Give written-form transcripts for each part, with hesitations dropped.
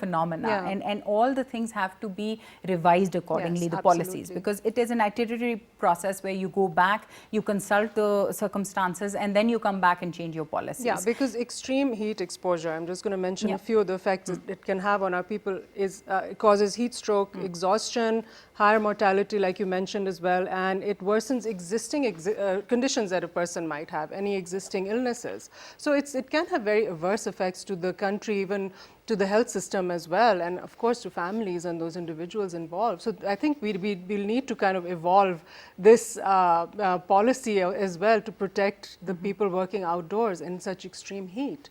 phenomena, Yeah. and all the things have to be revised accordingly, Yes, the absolutely. policies, because it is an iteratory process where you go back, you consult the circumstances, and then you come back and change your policies. Yeah, because extreme heat exposure, I'm just going to mention Yeah. a few of the effects it can have on our people, is it causes heat stroke, exhaustion, higher mortality, like you mentioned as well, and it worsens existing conditions that a person might have, any existing illnesses. So it can have very adverse effects to the country, even to the health system as well, and of course to families and those individuals involved. So I think we'll need to kind of evolve this policy as well to protect the people working outdoors in such extreme heat.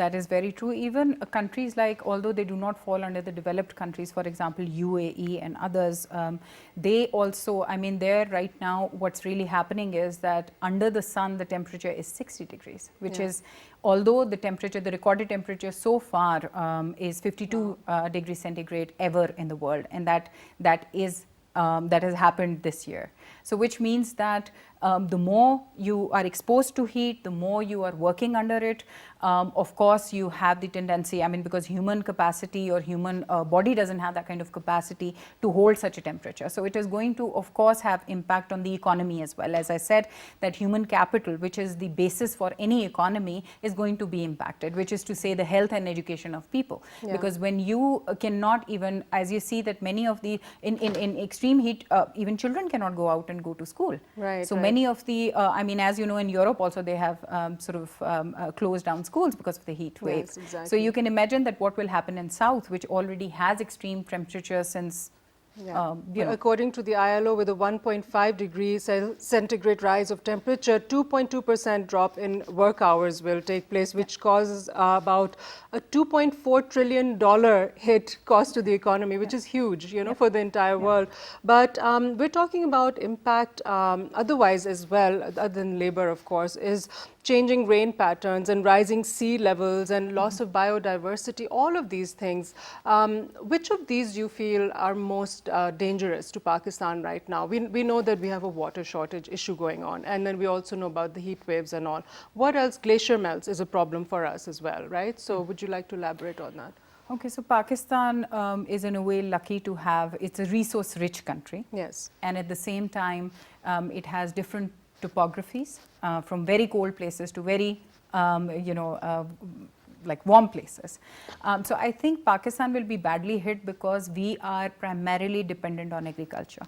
That is very true. Even countries like, although they do not fall under the developed countries, for example, UAE and others, they also, I mean, there right now, what's really happening is that under the sun, the temperature is 60 degrees, which is, although the temperature, the recorded temperature so far is 52 degrees centigrade ever in the world, and that has happened this year. So which means that the more you are exposed to heat, the more you are working under it. Of course, you have the tendency, I mean, because human capacity or human body doesn't have that kind of capacity to hold such a temperature. So it is going to, of course, have impact on the economy as well. As I said, that human capital, which is the basis for any economy, is going to be impacted, which is to say the health and education of people. Yeah. Because when you cannot even, as you see that many of the, in extreme heat, even children cannot go out and go to school. Right. So many of the, I mean, as you know, in Europe also they have closed down schools because of the heat wave. Yes, exactly. So you can imagine that what will happen in South, which already has extreme temperatures since, according to the ILO, with a 1.5 degrees centigrade rise of temperature, 2.2% drop in work hours will take place, which causes about a $2.4 trillion hit cost to the economy, which is huge, you know, for the entire world. But we're talking about impact otherwise as well, other than labor, of course, is changing rain patterns and rising sea levels and loss of biodiversity, all of these things. Which of these do you feel are most dangerous to Pakistan right now? We know that we have a water shortage issue going on, and then we also know about the heat waves and all. What else? Glacier melts is a problem for us as well, right? So would you like to elaborate on that? Okay, so Pakistan is in a way lucky to have, it's a resource-rich country. Yes. And at the same time, it has different topographies, from very cold places to very, like warm places. So I think Pakistan will be badly hit because we are primarily dependent on agriculture.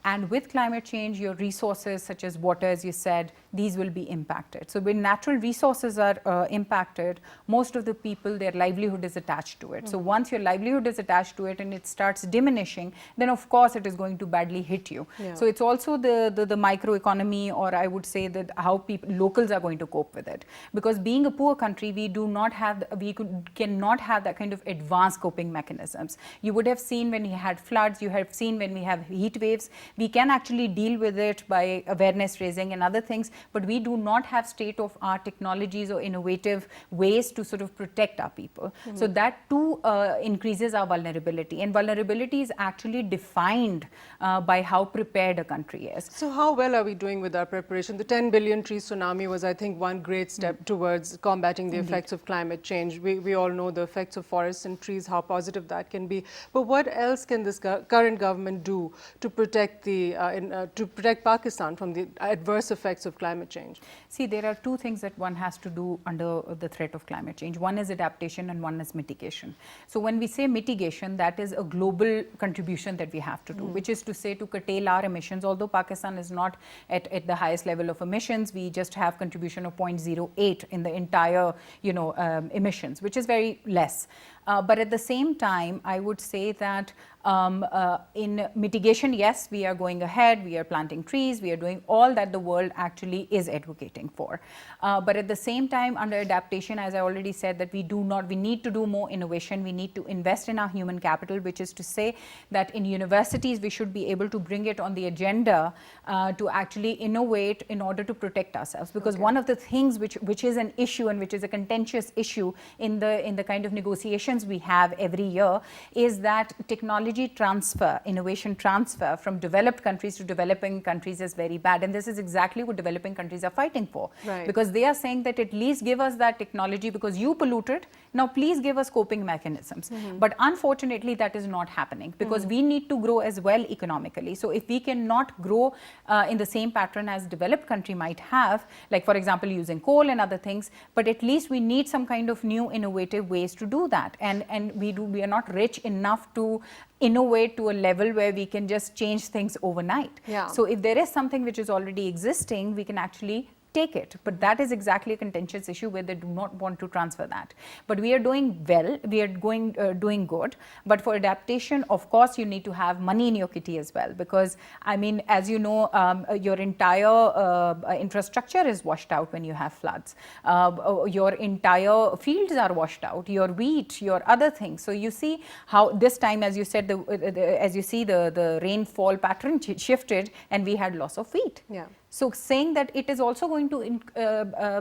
And with climate change, your resources such as water, as you said, these will be impacted. So when natural resources are impacted, most of the people, their livelihood is attached to it. So once your livelihood is attached to it and it starts diminishing, then of course it is going to badly hit you. So it's also the microeconomy, or I would say that how locals are going to cope with it. Because being a poor country, we do not have, cannot have that kind of advanced coping mechanisms. You would have seen when we had floods, you have seen when we have heat waves, we can actually deal with it by awareness raising and other things, but we do not have state-of-art technologies or innovative ways to sort of protect our people. So that too increases our vulnerability, and vulnerability is actually defined by how prepared a country is. So how well are we doing with our preparation? The 10 billion tree tsunami was, I think, one great step towards combating the effects of climate change. We all know the effects of forests and trees, how positive that can be. But what else can this current government do to protect Pakistan from the adverse effects of climate change? See, there are two things that one has to do under the threat of climate change. One is adaptation and one is mitigation. So when we say mitigation, that is a global contribution that we have to do, which is to say to curtail our emissions. Although Pakistan is not at the highest level of emissions, we just have contribution of 0.08 in the entire, emissions, which is very less. But at the same time, I would say that in mitigation, yes, we are going ahead, we are planting trees, we are doing all that the world actually is advocating for. But at the same time, under adaptation, as I already said, that we need to do more innovation, we need to invest in our human capital, which is to say that in universities, we should be able to bring it on the agenda to actually innovate in order to protect ourselves. Because one of the things which is an issue and which is a contentious issue in the kind of negotiations predictions we have every year is that technology transfer, innovation transfer from developed countries to developing countries is very bad. And this is exactly what developing countries are fighting for. Right. Because they are saying that at least give us that technology because you polluted. Now please give us coping mechanisms. But unfortunately, that is not happening because we need to grow as well economically. So if we cannot grow in the same pattern as developed country might have, like for example using coal and other things, but at least we need some kind of new innovative ways to do that. And we are not rich enough to innovate to a level where we can just change things overnight. Yeah. So if there is something which is already existing, we can actually take it. But that is exactly a contentious issue where they do not want to transfer that. But we are doing well, we are doing good. But for adaptation, of course, you need to have money in your kitty as well. Because, I mean, as you know, your entire infrastructure is washed out when you have floods. Your entire fields are washed out, your wheat, your other things. So you see how this time, as you said, as you see the rainfall pattern shifted and we had loss of wheat. Yeah. So saying that it is also going to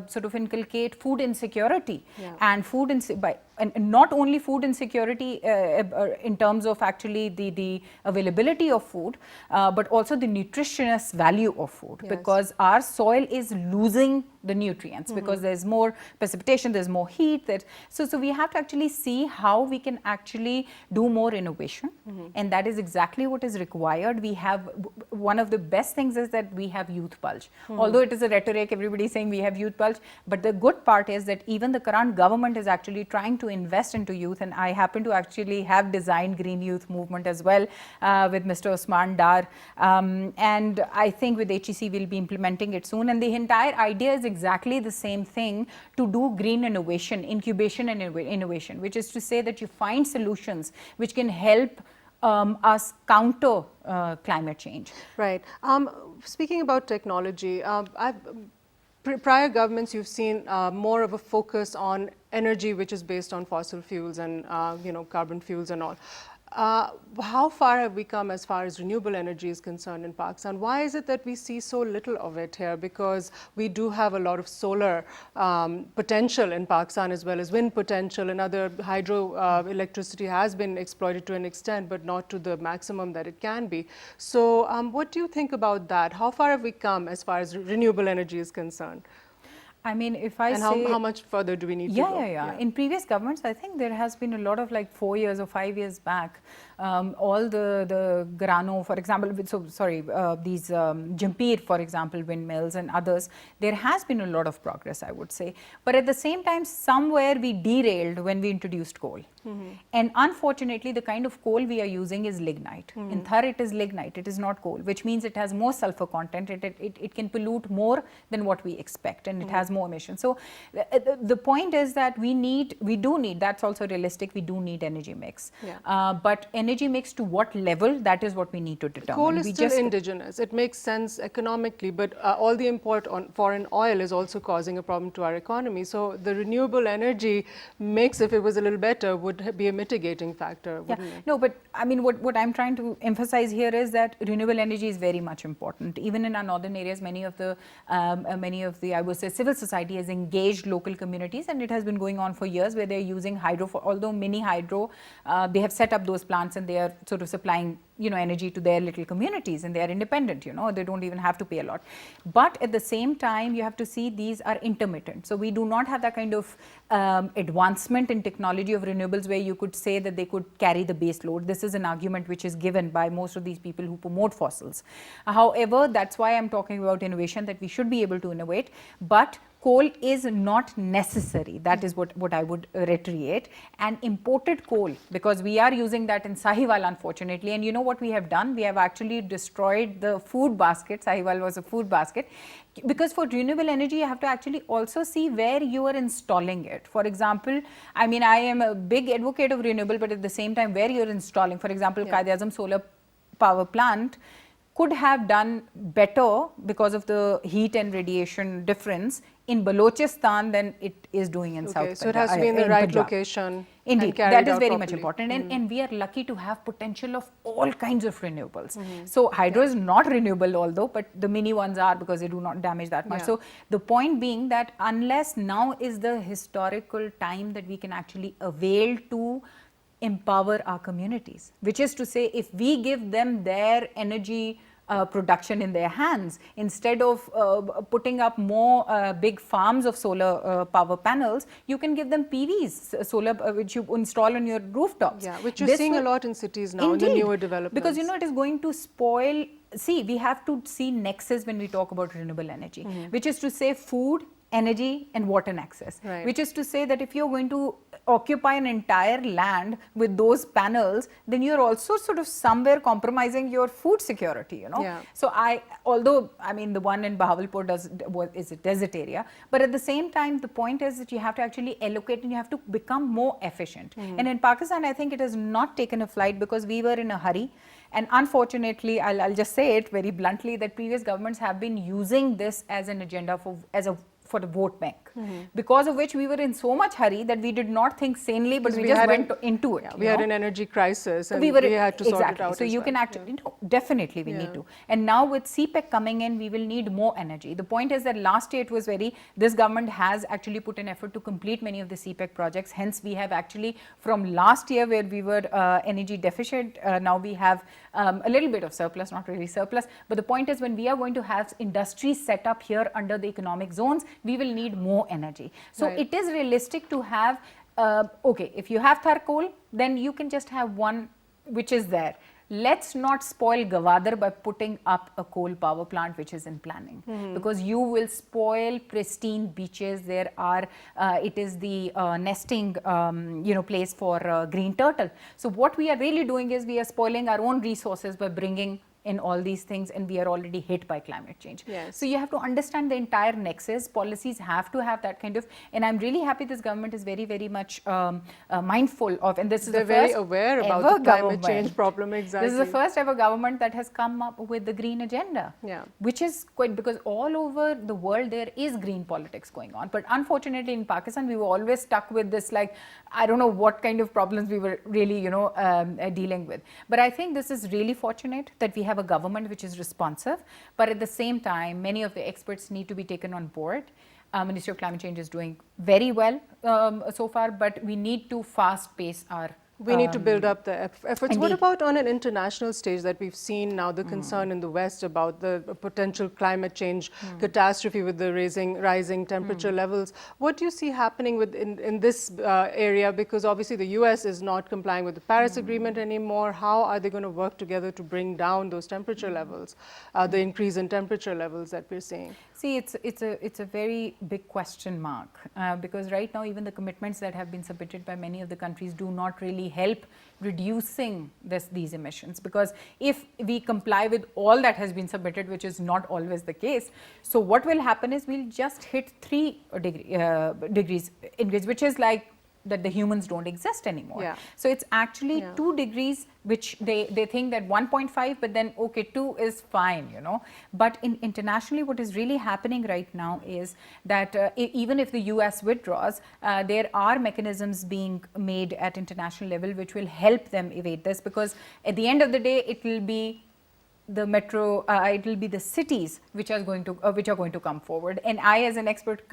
sort of inculcate food insecurity and and not only food insecurity in terms of actually the availability of food, but also the nutritious value of food, because our soil is losing the nutrients because there's more precipitation, there's more heat. So we have to actually see how we can actually do more innovation, and that is exactly what is required. We have one of the best things is that we have youth bulge. Although it is a rhetoric, everybody is saying we have youth bulge, but the good part is that even the current government is actually trying to invest into youth, and I happen to actually have designed Green Youth Movement as well with Mr. Osman Dar, and I think with HEC we'll be implementing it soon, and the entire idea is exactly the same thing, to do green innovation, incubation and innovation, which is to say that you find solutions which can help us counter climate change. Right. Speaking about technology, prior governments, you've seen more of a focus on energy which is based on fossil fuels and carbon fuels and all. How far have we come as far as renewable energy is concerned in Pakistan? Why is it that we see so little of it here? Because we do have a lot of solar potential in Pakistan, as well as wind potential, and other hydro electricity has been exploited to an extent, but not to the maximum that it can be. So what do you think about that? How far have we come as far as renewable energy is concerned? I mean, if I say... And how much further do we need to go? Yeah. In previous governments, I think there has been a lot of, like 4 years or 5 years back, all the Grano, for example, these Jampir, for example, windmills and others, there has been a lot of progress, I would say. But at the same time, somewhere we derailed when we introduced coal. And unfortunately, the kind of coal we are using is lignite. In Thar, it is lignite, it is not coal, which means it has more sulfur content, it can pollute more than what we expect, and it has more emissions. So the point is that we do need, that's also realistic, we do need energy mix. But energy mix to what level, that is what we need to determine. Coal is still indigenous. It makes sense economically, but all the import on foreign oil is also causing a problem to our economy. So the renewable energy mix, if it was a little better, would be a mitigating factor, wouldn't it? No, but I mean, what I'm trying to emphasize here is that renewable energy is very much important. Even in our northern areas, many of the I would say civil society has engaged local communities, and it has been going on for years, where they're using hydro, although mini hydro, they have set up those plants and they are sort of supplying energy to their little communities, and they are independent, they don't even have to pay a lot. But at the same time, you have to see these are intermittent. So we do not have that kind of advancement in technology of renewables where you could say that they could carry the base load. This is an argument which is given by most of these people who promote fossils. However, that's why I'm talking about innovation, that we should be able to innovate, but coal is not necessary. That is what I would reiterate. And imported coal, because we are using that in Sahiwal, unfortunately, and you know what we have done? We have actually destroyed the food basket. Sahiwal was a food basket. Because for renewable energy, you have to actually also see where you are installing it. For example, I mean, I am a big advocate of renewable, but at the same time, where you're installing, for example, Quaid-e-Azam solar power plant could have done better because of the heat and radiation difference in Balochistan than it is doing in South Punjab. So it has to be in the right location. Indeed, carried that is out very much properly. important, and we are lucky to have potential of all kinds of renewables. So hydro is not renewable, although, but the mini ones are, because they do not damage that much. So the point being that unless now is the historical time that we can actually avail to empower our communities, which is to say, if we give them their energy production in their hands, instead of putting up more big farms of solar power panels, you can give them PVs, solar, which you install on your rooftops. Yeah, which you're seeing a lot in cities now, Indeed, in the newer developments. because it is going to spoil. See, we have to see nexus when we talk about renewable energy, which is to say food, energy and water access, which is to say that if you're going to occupy an entire land with those panels, then you're also sort of somewhere compromising your food security, So although the one in Bahawalpur is a desert area, but at the same time, the point is that you have to actually allocate and you have to become more efficient. And in Pakistan, I think it has not taken a flight because we were in a hurry. And unfortunately, I'll just say it very bluntly, that previous governments have been using this as an agenda for the vote bank, because of which we were in so much hurry that we did not think sanely, but we just went into it. Yeah, we had an energy crisis and we had to sort it out. So you can actually, definitely we need to. And now with CPEC coming in, we will need more energy. The point is that last year it was this government has actually put an effort to complete many of the CPEC projects. Hence, we have actually, from last year where we were energy deficient, now we have a little bit of surplus, not really surplus. But the point is, when we are going to have industries set up here under the economic zones, we will need more energy. So it is realistic to have, if you have Tharcoal, then you can just have one which is there. Let's not spoil Gwadar by putting up a coal power plant which is in planning, because you will spoil pristine beaches. There are, it is the nesting, place for green turtle. So what we are really doing is we are spoiling our own resources by bringing in all these things, and we are already hit by climate change. So you have to understand the entire nexus. Policies have to have that kind of, and I'm really happy this government is very, very much mindful of, and this is they're very aware about the climate change problem. Exactly. This is the first ever government that has come up with the green agenda, which is quite, because all over the world there is green politics going on. But unfortunately in Pakistan, we were always stuck with this, like, I don't know what kind of problems we were really, dealing with. But I think this is really fortunate that we have a government which is responsive, but at the same time, many of the experts need to be taken on board. Ministry of Climate Change is doing very well so far, but we need to fast pace our we need to build up the efforts. Indeed. What about on an international stage that we've seen now the concern in the West about the potential climate change catastrophe with the rising temperature levels? What do you see happening in this area? Because obviously the US is not complying with the Paris Agreement anymore. How are they going to work together to bring down those temperature levels, the increase in temperature levels that we're seeing? See, it's a very big question mark, because right now even the commitments that have been submitted by many of the countries do not really help reducing these emissions, because if we comply with all that has been submitted, which is not always the case, so what will happen is we'll just hit 3 degrees increase, which is like that the humans don't exist anymore. So it's actually 2 degrees, which they think that 1.5, but then 2 is fine, But internationally, what is really happening right now is that even if the US withdraws, there are mechanisms being made at international level which will help them evade this, because at the end of the day, it will be the metro, it will be the cities which are going to come forward. And I, as an expert,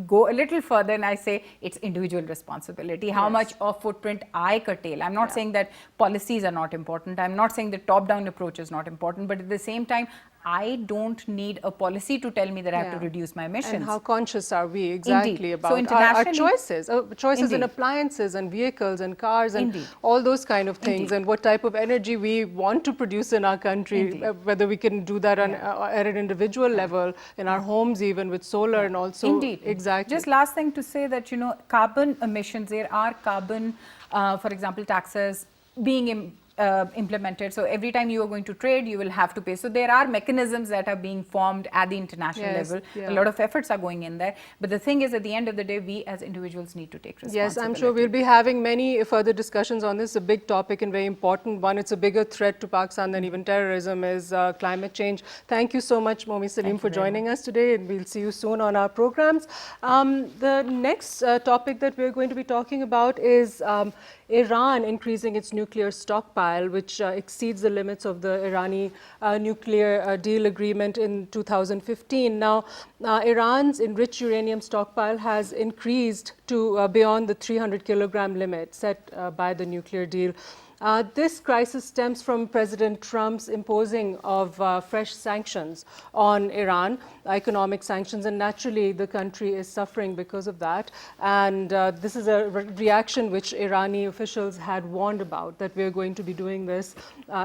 go a little further and I say it's individual responsibility. How much of footprint I curtail. I'm not saying that policies are not important. I'm not saying the top-down approach is not important. But at the same time, I don't need a policy to tell me that I have to reduce my emissions. And how conscious are we exactly about so our choices? Choices in appliances and vehicles and cars and all those kind of things, and what type of energy we want to produce in our country, whether we can do that at an individual level, in our homes even with solar and also. Exactly. Just last thing to say that, carbon emissions, there are carbon, for example, taxes being implemented. So every time you are going to trade, you will have to pay. So there are mechanisms that are being formed at the international level. A lot of efforts are going in there. But the thing is, at the end of the day, we as individuals need to take responsibility. Yes, I'm sure we'll be having many further discussions on this. A big topic and very important one. It's a bigger threat to Pakistan than even terrorism is climate change. Thank you so much, Momi Salim, for joining us today, and we'll see you soon on our programs. The next topic that we're going to be talking about is Iran increasing its nuclear stockpile, which exceeds the limits of the Irani nuclear deal agreement in 2015. Now, Iran's enriched uranium stockpile has increased to beyond the 300 kilogram limit set by the nuclear deal. This crisis stems from President Trump's imposing of fresh sanctions on Iran, economic sanctions, and naturally the country is suffering because of that. And this is a reaction which Irani officials had warned about, that we're going to be doing this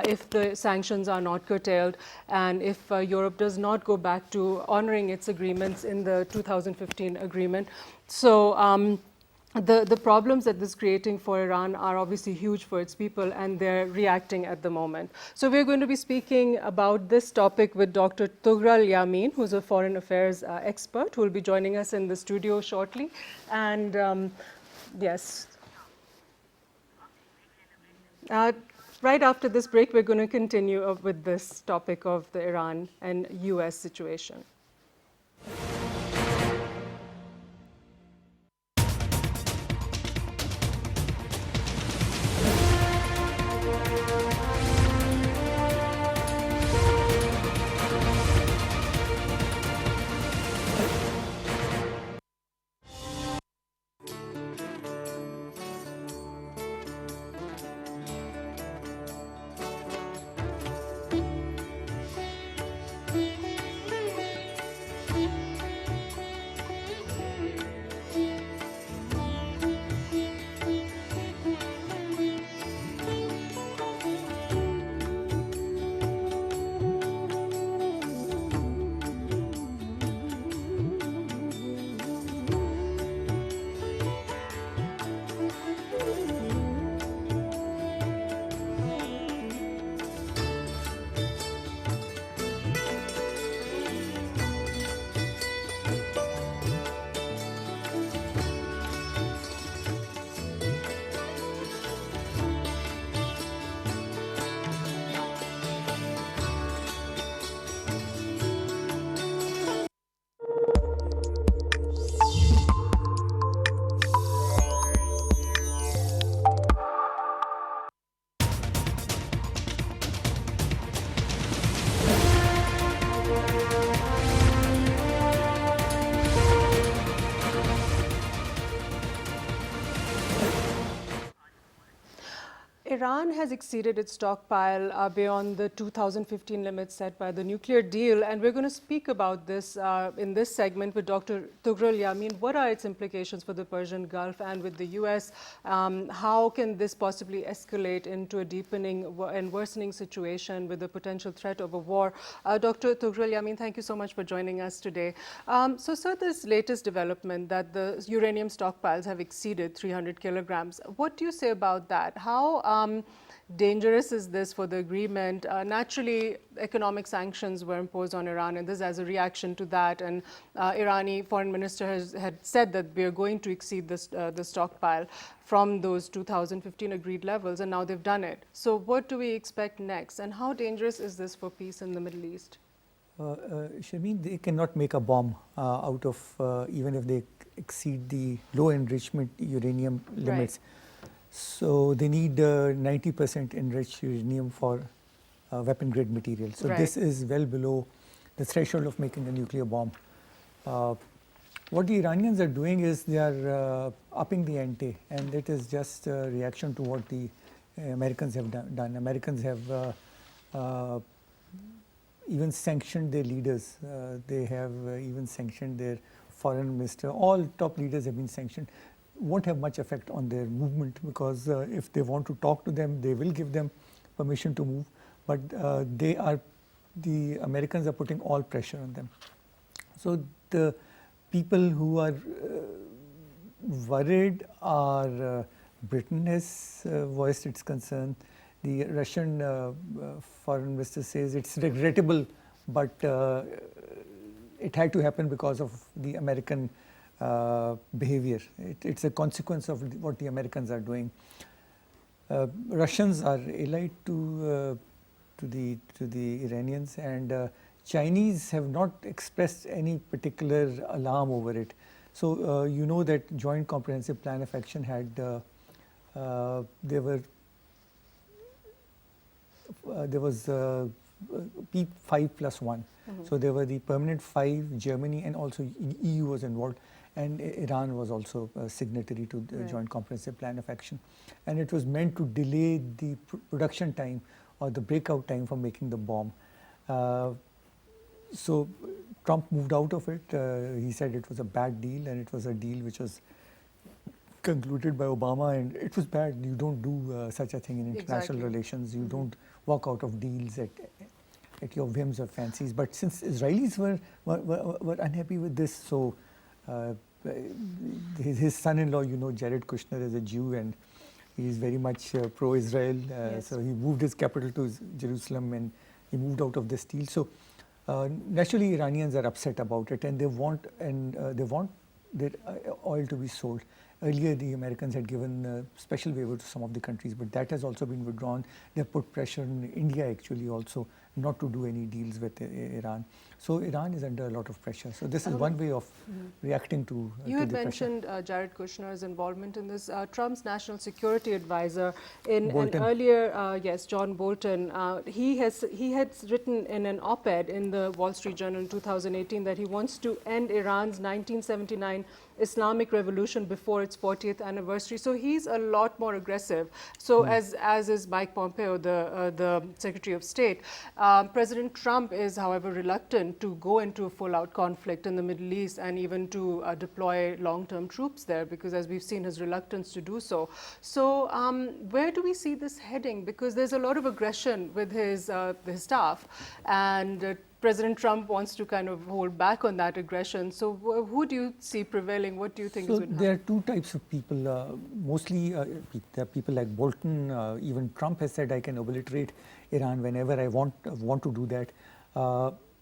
if the sanctions are not curtailed and if Europe does not go back to honoring its agreements in the 2015 agreement. So the problems that this is creating for Iran are obviously huge for its people, and they're reacting at the moment. So we're going to be speaking about this topic with Dr. Tughral Yamin, who's a foreign affairs expert, who will be joining us in the studio shortly. And yes, right after this break, we're going to continue with this topic of the Iran and US situation. Iran has exceeded its stockpile beyond the 2015 limits set by the nuclear deal, and we're going to speak about this in this segment with Dr. Tughral Yamin. What are its implications for the Persian Gulf and with the US? How can this possibly escalate into a deepening and worsening situation with the potential threat of a war? Dr. Tughral Yamin, thank you so much for joining us today. So, sir, this latest development that the uranium stockpiles have exceeded 300 kilograms, what do you say about that? How dangerous is this for the agreement? Naturally, economic sanctions were imposed on Iran, and this as a reaction to that. And Irani foreign minister had said that we are going to exceed this, the stockpile from those 2015 agreed levels, and now they've done it. So what do we expect next, and how dangerous is this for peace in the Middle East? Sharmeen, they cannot make a bomb out of, even if they exceed the low enrichment uranium limits. Right. So they need 90% enriched uranium for weapon grade material. So this is well below the threshold of making a nuclear bomb. What the Iranians are doing is they are upping the ante, and it is just a reaction to what the Americans have done. Americans have even sanctioned their leaders. They have even sanctioned their foreign minister. All top leaders have been sanctioned. Won't have much effect on their movement, because if they want to talk to them, they will give them permission to move. But the Americans are putting all pressure on them. So the people who are worried are Britain has voiced its concern, The Russian foreign minister says it's regrettable, but it had to happen because of the American behavior. It's a consequence of what the Americans are doing. Russians are allied to the Iranians, and Chinese have not expressed any particular alarm over it. So you know that Joint Comprehensive Plan of Action had there was P5+1. So there were the permanent 5, Germany, and also EU was involved, and Iran was also a signatory to the Joint Comprehensive Plan of Action. And it was meant to delay the production time or the breakout time for making the bomb. So Trump moved out of it. He said it was a bad deal, and it was a deal which was concluded by Obama, and it was bad. You don't do such a thing in international relations. You don't walk out of deals at your whims or fancies. But since Israelis were unhappy with this, so his son-in-law, you know, Jared Kushner, is a Jew, and he is very much pro-Israel. So he moved his capital to Jerusalem, and he moved out of this deal. So naturally, Iranians are upset about it, and they want their oil to be sold. Earlier, the Americans had given special waiver to some of the countries, but that has also been withdrawn. They have put pressure on India, actually, also not to do any deals with Iran. So Iran is under a lot of pressure. So this is one way of reacting to You had the mentioned Jared Kushner's involvement in this. Trump's national security advisor in Bolton. an earlier, John Bolton, he had written in an op-ed in the Wall Street Journal in 2018 that he wants to end Iran's 1979 Islamic Revolution before its 40th anniversary. So he's a lot more aggressive. So as is Mike Pompeo, the Secretary of State. President Trump is, however, reluctant to go into a full-out conflict in the Middle East and even to deploy long-term troops there, because as we've seen, his reluctance to do so. So where do we see this heading? Because there's a lot of aggression with his staff, and President Trump wants to kind of hold back on that aggression. So who do you see prevailing? What do you think is going to happen? There are two types of people. Mostly there are people like Bolton. Even Trump has said, I can obliterate Iran whenever I want to do that.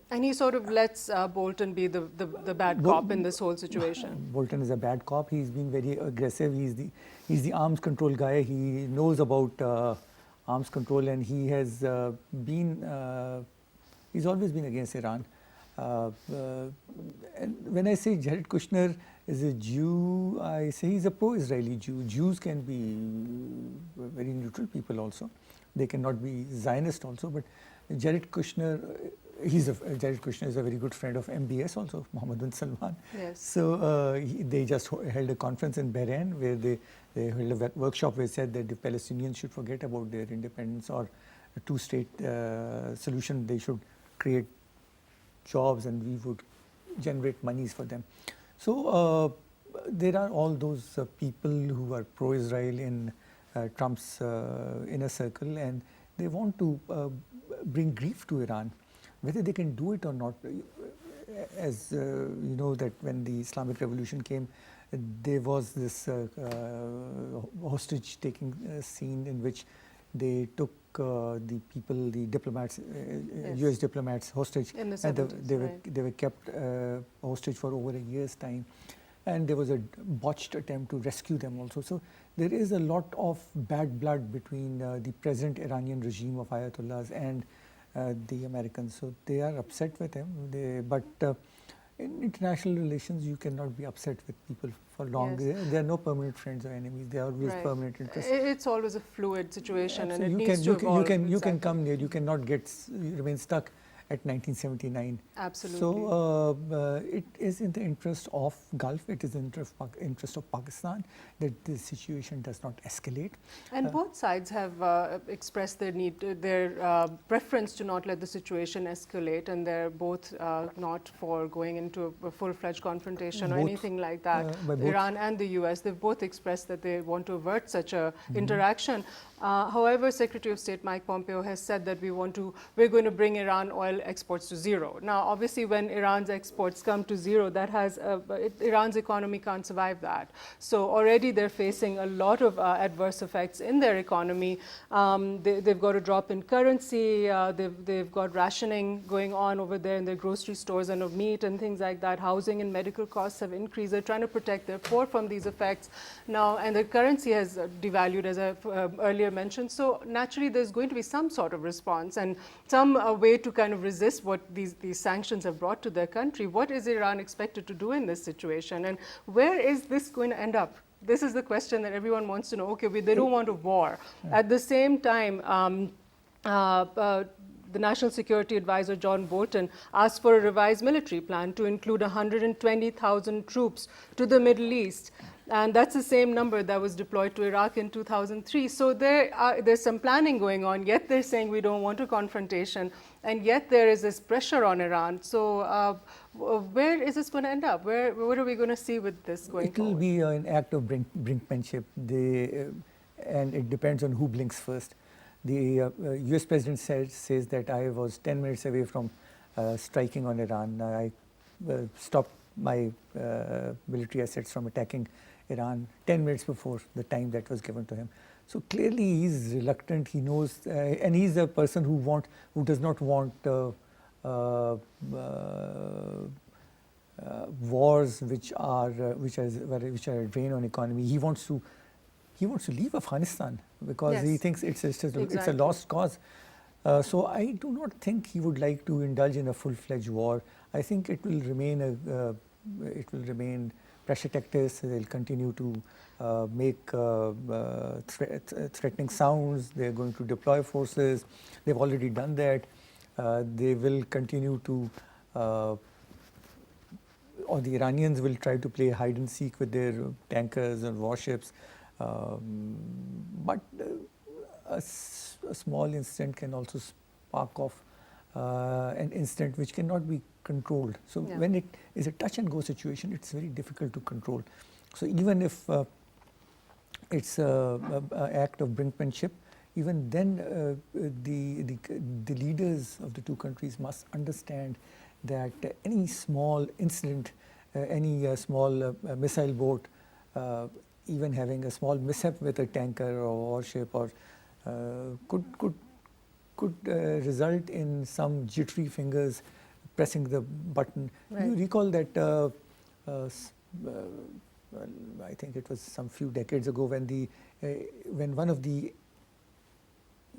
And he sort of lets Bolton be the bad cop in this whole situation. Bolton is a bad cop. He's been very aggressive. He's the arms control guy. He knows about arms control, and he has he's always been against Iran. And when I say Jared Kushner is a Jew, I say he's a pro-Israeli Jew. Jews can be very neutral people also. They cannot be Zionist also. But Jared Kushner, Jared Kushner is a very good friend of MBS also, Mohammed bin Salman. Yes. So they just held a conference in Bahrain where they held a workshop where they said that the Palestinians should forget about their independence or a two-state solution. They should create jobs, and we would generate monies for them. So there are all those people who are pro-Israel in Trump's inner circle, and they want to bring grief to Iran. Whether they can do it or not, as you know, that when the Islamic Revolution came, there was this hostage-taking scene in which they took the people, the diplomats, US diplomats hostage, in the 70s, and they were kept hostage for over a year's time, and there was a botched attempt to rescue them also. So there is a lot of bad blood between the present Iranian regime of Ayatollahs and the Americans. So they are upset with him, but in international relations, you cannot be upset with people for long. Yes. There are no permanent friends or enemies. There are always permanent interests. It's always a fluid situation, and it you needs can, to you evolve. can, you can come near. You cannot remain stuck at 1979. Absolutely. So it is in the interest of Gulf. It is in the interest of Pakistan that this situation does not escalate. And both sides have expressed their need, their preference to not let the situation escalate, and they're both not for going into a full-fledged confrontation or anything like that. Iran and the US, they've both expressed that they want to avert such a interaction. However, Secretary of State Mike Pompeo has said that we're going to bring Iran oil exports to zero. Now, obviously, when Iran's exports come to zero, that has Iran's economy can't survive that. So already they're facing a lot of adverse effects in their economy. They've got a drop in currency. They've got rationing going on over there in their grocery stores and of meat and things like that. Housing and medical costs have increased. They're trying to protect their poor from these effects now, and their currency has devalued, as I've earlier mentioned. So naturally, there's going to be some sort of response and some way to kind of resist what these sanctions have brought to their country. What is Iran expected to do in this situation, and where is this going to end up? This is the question that everyone wants to know. Okay, they don't want a war. At the same time, the National Security Advisor John Bolton asked for a revised military plan to include 120,000 troops to the Middle East. And that's the same number that was deployed to Iraq in 2003. So there's some planning going on, yet they're saying we don't want a confrontation, and yet there is this pressure on Iran. So where is this going to end up? What are we going to see with this going forward? It will be an act of brinkmanship, and it depends on who blinks first. The US President says that I was 10 minutes away from striking on Iran. I stopped my military assets from attacking Iran 10 minutes before the time that was given to him. So clearly he's reluctant, he knows, and he's a person who does not want wars which are a drain on economy. He wants to leave Afghanistan because Yes. he thinks it's a lost cause. So I do not think he would like to indulge in a full-fledged war. I think it will remain pressure tactics. They'll continue to make threatening sounds. They're going to deploy forces. They've already done that. They will continue to, or the Iranians will try to play hide and seek with their tankers and warships. But a small incident can also spark off an incident which cannot be controlled. So when it is a touch and go situation, it's very difficult to control. So even if it's an act of brinkmanship, even then the leaders of the two countries must understand that any small incident, any small missile boat, even having a small mishap with a tanker or warship or could result in some jittery fingers pressing the button. Right. You recall that I think it was some few decades ago when one of the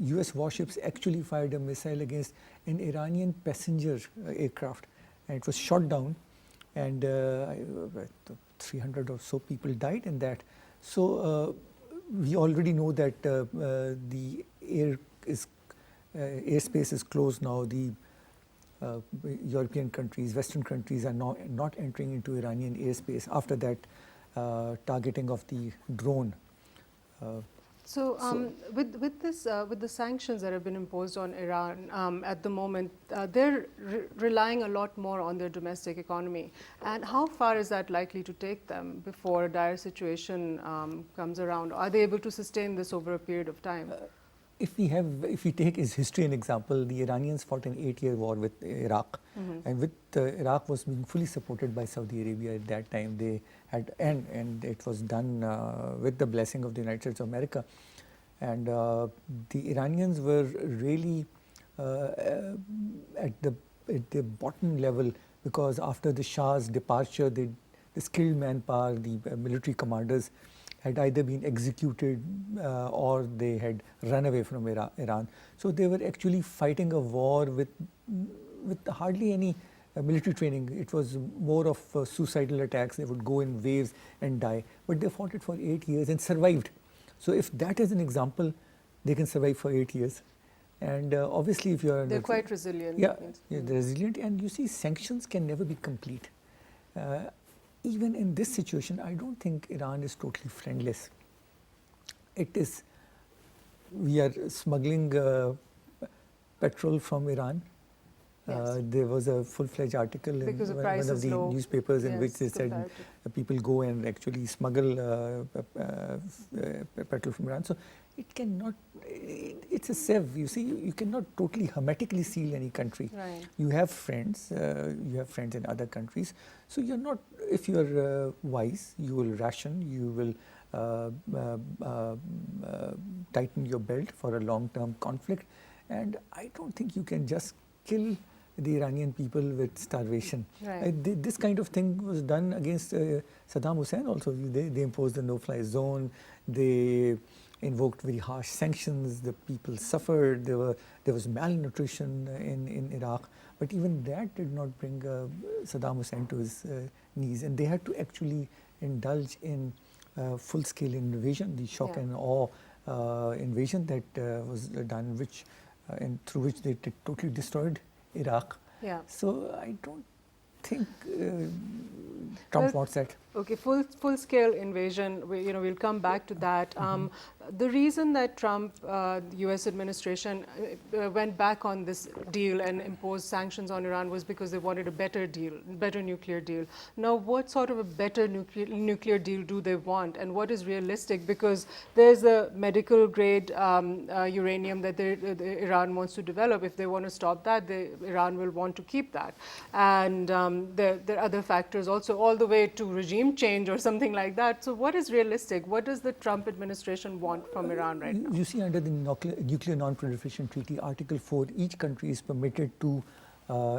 US warships actually fired a missile against an Iranian passenger aircraft, and it was shot down, and 300 or so people died in that. So we already know that the airspace is closed now. The European countries, Western countries are not entering into Iranian airspace after that targeting of the drone. With the sanctions that have been imposed on Iran at the moment, they're relying a lot more on their domestic economy. And how far is that likely to take them before a dire situation comes around? Are they able to sustain this over a period of time? If we take his history an example, the Iranians fought an 8-year war with Iraq, and with Iraq was being fully supported by Saudi Arabia at that time. They had and it was done with the blessing of the United States of America, and the Iranians were really at the bottom level, because after the Shah's departure, the skilled manpower, the military commanders had either been executed or they had run away from Iran. So they were actually fighting a war with hardly any military training. It was more of suicidal attacks. They would go in waves and die. But they fought it for 8 years and survived. So if that is an example, they can survive for 8 years. And obviously if you're... They're quite resilient. Yeah, they're resilient. And you see, sanctions can never be complete. Even in this situation, I don't think Iran is totally friendless. We are smuggling petrol from Iran. Yes. There was a full-fledged article in Because the one price of is the low. newspapers in Yes, which they said compared people go and actually smuggle petrol from Iran. So it cannot, it's a sieve. You see, you cannot totally hermetically seal any country. Right. You have friends in other countries. So you're not, if you're wise, you will ration, you will tighten your belt for a long-term conflict. And I don't think you can just kill the Iranian people with starvation. Right. This kind of thing was done against Saddam Hussein also. They imposed a no-fly zone. They invoked very harsh sanctions. The people suffered. There was malnutrition in Iraq. But even that did not bring Saddam Hussein to his knees. And they had to actually indulge in full-scale invasion, the shock and awe invasion that was done, and through which they totally destroyed Iraq. Yeah. So I don't think Trump wants that. Okay, full-scale invasion, we'll come back to that. The reason that Trump, the U.S. administration, went back on this deal and imposed sanctions on Iran was because they wanted a better deal, better nuclear deal. Now, what sort of a better nuclear deal do they want, and what is realistic? Because there's a medical grade uranium that Iran wants to develop. If they want to stop that, Iran will want to keep that. And there are other factors also, all the way to regime change or something like that. So what is realistic? What does the Trump administration want from Iran right now? You see, under the Nuclear Non-Proliferation Treaty, Article 4, each country is permitted to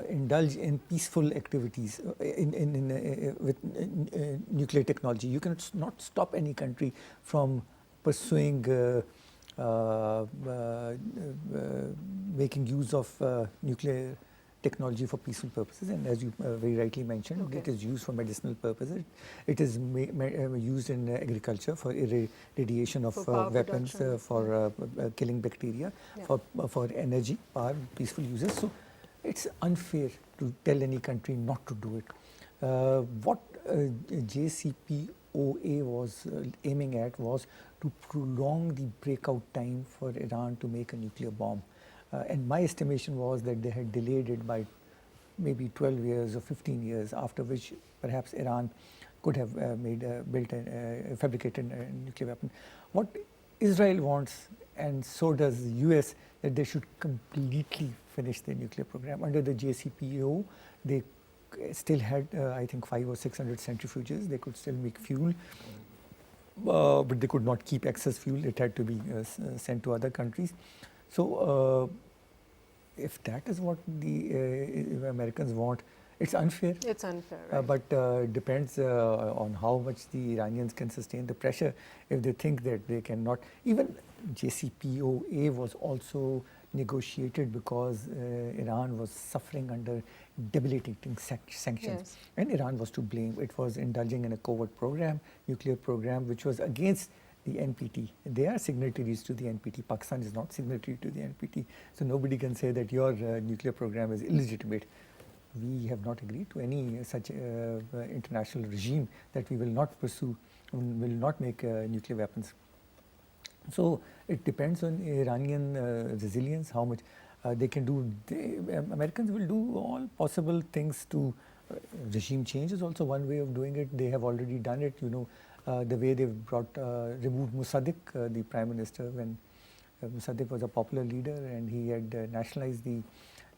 indulge in peaceful activities with nuclear technology. You cannot stop any country from pursuing making use of nuclear technology for peaceful purposes, and as you very rightly mentioned, it is used for medicinal purposes. It is used in agriculture for irradiation of weapons, for killing bacteria, for energy, power, peaceful uses. So it's unfair to tell any country not to do it. What JCPOA was aiming at was to prolong the breakout time for Iran to make a nuclear bomb. And my estimation was that they had delayed it by maybe 12 years or 15 years, after which perhaps Iran could have fabricated a nuclear weapon. What Israel wants, and so does the US, that they should completely finish their nuclear program. Under the JCPOA, they still had, I think, 500 or 600 centrifuges. They could still make fuel, but they could not keep excess fuel. It had to be sent to other countries. So if that is what the Americans want, it's unfair. It's unfair, right? But depends on how much the Iranians can sustain the pressure. If they think that they cannot, even JCPOA was also negotiated because Iran was suffering under debilitating sanctions, and Iran was to blame. It was indulging in a covert program, nuclear program, which was against the NPT. They are signatories to the NPT. Pakistan is not signatory to the NPT. So nobody can say that your nuclear program is illegitimate. We have not agreed to any such international regime that we will not pursue, will not make nuclear weapons. So it depends on Iranian resilience, how much they can do. Americans will do all possible things to regime change is also one way of doing it. They have already done it, the way they've removed Mossadegh, the prime minister, when Mossadegh was a popular leader and he had nationalized the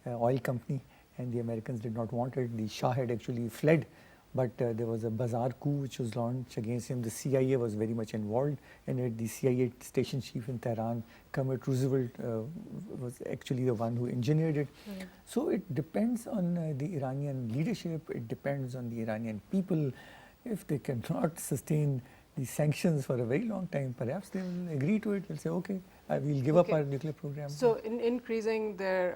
oil company, and the Americans did not want it. The Shah had actually fled, but there was a bazaar coup which was launched against him. The CIA was very much involved in it. The CIA station chief in Tehran, Kermit Roosevelt, was actually the one who engineered it. So it depends on the Iranian leadership. It depends on the Iranian people. If they cannot sustain the sanctions for a very long time, perhaps they will agree to it. They'll say, okay, we'll give up our nuclear program. So in increasing their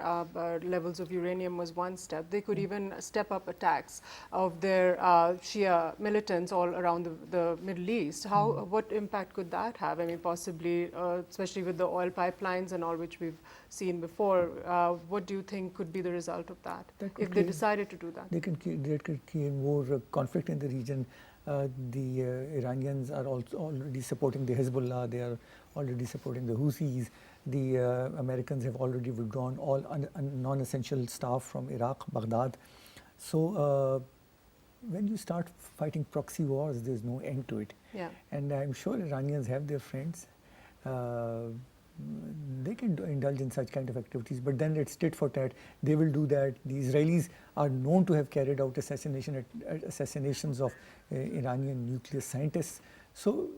levels of uranium was one step. They could even step up attacks of their Shia militants all around the Middle East. What impact could that have? I mean, possibly, especially with the oil pipelines and all which we've seen before, what do you think could be the result of that if they decided to do that? They could create more conflict in the region. The Iranians are also already supporting the Hezbollah. They are already supporting the Houthis. The Americans have already withdrawn all non-essential staff from Iraq, Baghdad. So when you start fighting proxy wars, there's no end to it. Yeah. And I'm sure Iranians have their friends. They can indulge in such kind of activities, but then it's tit for tat. They will do that. The Israelis are known to have carried out assassinations of Iranian nuclear scientists. So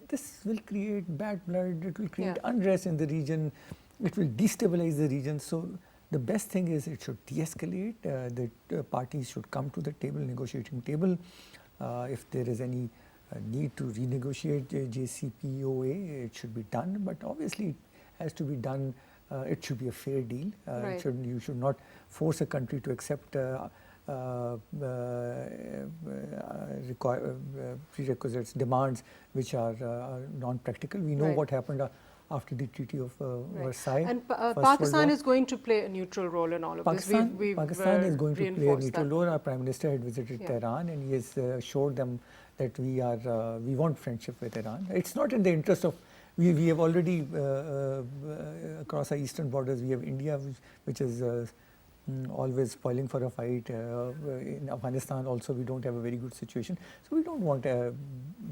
this will create bad blood, it will create unrest in the region, it will destabilize the region. So the best thing is it should de-escalate, the parties should come to the table, negotiating table. If there is any need to renegotiate JCPOA, it should be done, but obviously it has to be done, it should be a fair deal. Right. You should not force a country to accept prerequisites, demands which are non-practical. We know what happened after the Treaty of Versailles. And Pakistan is going to play a neutral role in all of this. Pakistan is going to play a neutral that. role. Our Prime Minister had visited Tehran and he has assured them that we want friendship with Iran. It's not in the interest of, we have already across our eastern borders, we have India which is always spoiling for a fight. In Afghanistan also we don't have a very good situation. So we don't want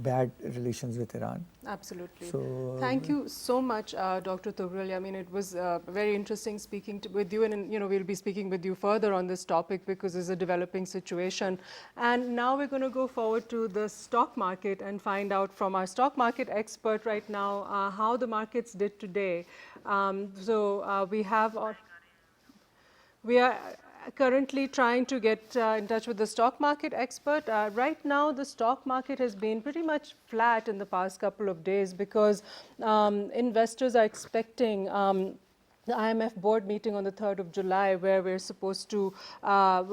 bad relations with Iran. Absolutely. So, thank you so much, Dr. Tughril. I mean, it was very interesting speaking with you, and we'll be speaking with you further on this topic because it's a developing situation. And now we're going to go forward to the stock market and find out from our stock market expert right now how the markets did today. We are currently trying to get in touch with the stock market expert. Right now, the stock market has been pretty much flat in the past couple of days because investors are expecting the IMF board meeting on the 3rd of July, where we're supposed to, the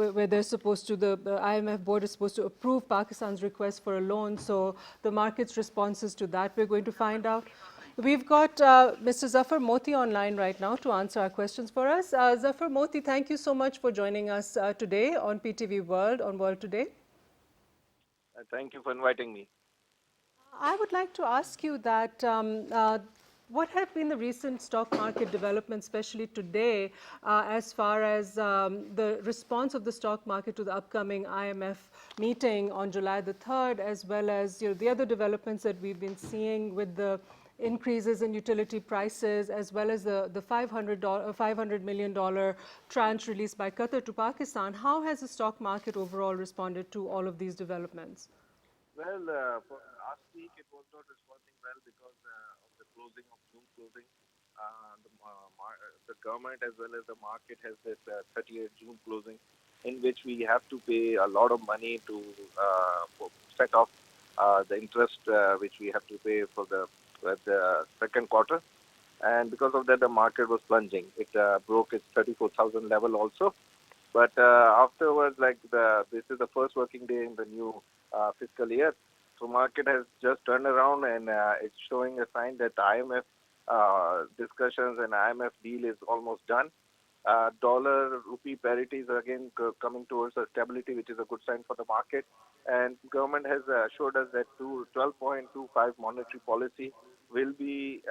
IMF board is supposed to approve Pakistan's request for a loan. So the market's responses to that, we're going to find out. We've got Mr. Zafar Moti online right now to answer our questions for us. Zafar Moti, thank you so much for joining us today on PTV World, on World Today. Thank you for inviting me. I would like to ask you that what have been the recent stock market developments, especially today, as far as the response of the stock market to the upcoming IMF meeting on July the 3rd, as well as the other developments that we've been seeing with the increases in utility prices, as well as the $500 million tranche released by Qatar to Pakistan. How has the stock market overall responded to all of these developments? Well, for last week it was not responding well because of the closing of June closing. The government as well as the market has this 30th June closing, in which we have to pay a lot of money to set off the interest which we have to pay for the second quarter, and because of that the market was plunging. It broke its 34,000 level also, but afterwards, this is the first working day in the new fiscal year, so market has just turned around and it's showing a sign that IMF discussions and IMF deal is almost done. Dollar rupee parity is again coming towards a stability, which is a good sign for the market, and government has assured us that 12.25 monetary policy will be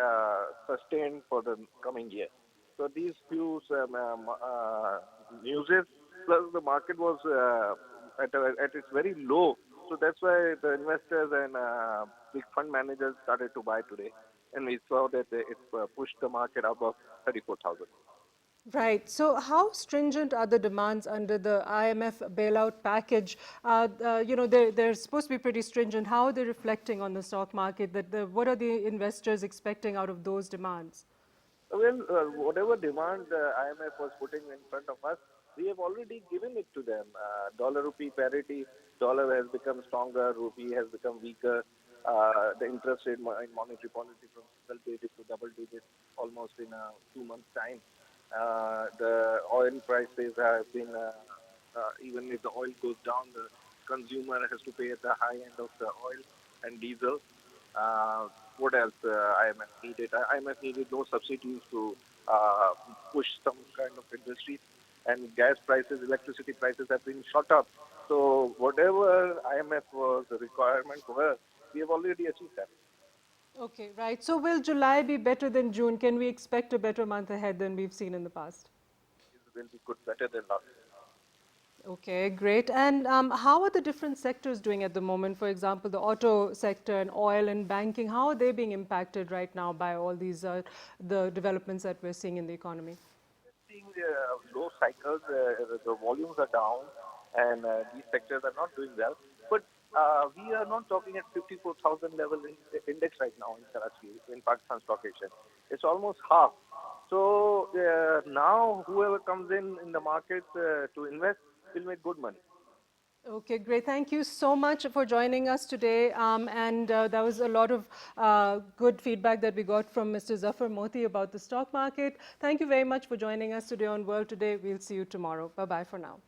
sustained for the coming year. So these few newses, plus the market was at its very low, so that's why the investors and big fund managers started to buy today, and we saw that it pushed the market above 34,000. Right. So how stringent are the demands under the IMF bailout package? They're supposed to be pretty stringent. How are they reflecting on the stock market? What are the investors expecting out of those demands? Well, whatever demand the IMF was putting in front of us, we have already given it to them. Dollar rupee parity, dollar has become stronger, rupee has become weaker. The interest rate in monetary policy from single digit to double digit almost in 2 months' time. The oil prices have been, even if the oil goes down, the consumer has to pay at the high end of the oil and diesel. What else IMF needed? IMF needed no subsidies to push some kind of industry, and gas prices, electricity prices have been shot up. So whatever IMF was the requirement for us, we have already achieved that. Okay, right. So will July be better than June? Can we expect a better month ahead than we've seen in the past? It will be good, better than last year. Okay, great. And how are the different sectors doing at the moment? For example, the auto sector and oil and banking, how are they being impacted right now by all these the developments that we're seeing in the economy? Seeing low cycles, the volumes are down, and these sectors are not doing well. But we are not talking at 54,000 level in index right now in Karachi, in Pakistan Stock Exchange. It's almost half. So now whoever comes in the markets to invest will make good money. Okay, great. Thank you so much for joining us today. And that was a lot of good feedback that we got from Mr. Zafar Moti about the stock market. Thank you very much for joining us today on World Today. We'll see you tomorrow. Bye-bye for now.